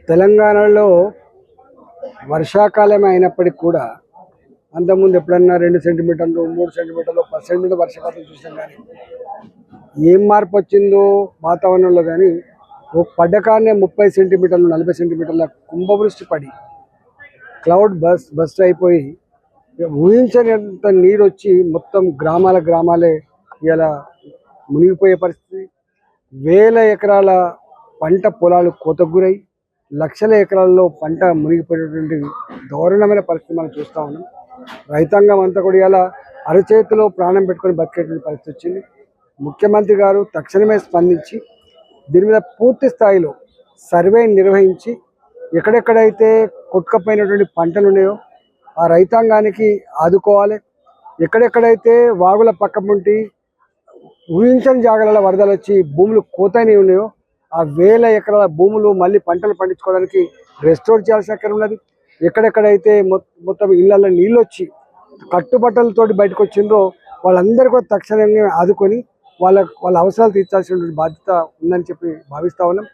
తెలంగాణలో వర్షాకాలం అయినప్పటికీ కూడా అంతకుముందు ఎప్పుడన్నా 2 సెంటీమీటర్లు 3 సెంటీమీటర్లు 10 సెంటీమీటర్ వర్షపాతం చూసాం. కానీ ఏం మార్పు వచ్చిందో వాతావరణంలో కానీ పడ్డకానే 30 సెంటీమీటర్లు 40 సెంటీమీటర్ల కుంభవృష్టి పడి క్లౌడ్ బస్ట్ అయిపోయి ఊహించనంత నీరు వచ్చి మొత్తం గ్రామాలే ఇలా మునిగిపోయే పరిస్థితి. వేల ఎకరాల పంట పొలాలు కోతకు గురై లక్షల ఎకరాల్లో పంట మునిగిపోయేటువంటి దారుణమైన పరిస్థితి మనం చూస్తూ ఉన్నాం. రైతాంగం అంతా కూడా ఇలా అరచేతిలో ప్రాణం పెట్టుకొని బతికేటువంటి పరిస్థితి వచ్చింది. ముఖ్యమంత్రి గారు తక్షణమే స్పందించి దీని మీద పూర్తి స్థాయిలో సర్వే నిర్వహించి ఎక్కడెక్కడైతే కొట్టుకపోయినటువంటి పంటలు ఉన్నాయో ఆ రైతాంగానికి ఆదుకోవాలి. ఎక్కడెక్కడైతే వాగుల పక్కపుంటి ఊహించని జాగాలలో వరదలు వచ్చి భూములు కోతని ఉన్నాయో ఆ వేల ఎకరాల భూములు మళ్ళీ పంటలు పండించుకోవడానికి రెస్టోర్ చేయాల్సిన అక్కడ ఉన్నది. ఎక్కడెక్కడైతే మొత్తం ఇళ్లలో నీళ్ళు వచ్చి కట్టుబట్టలతోటి బయటకు వచ్చిందో వాళ్ళందరూ కూడా తక్షణంగా ఆదుకొని వాళ్ళ అవసరాలు తీర్చాల్సినటువంటి బాధ్యత ఉందని చెప్పి భావిస్తూ ఉన్నాం.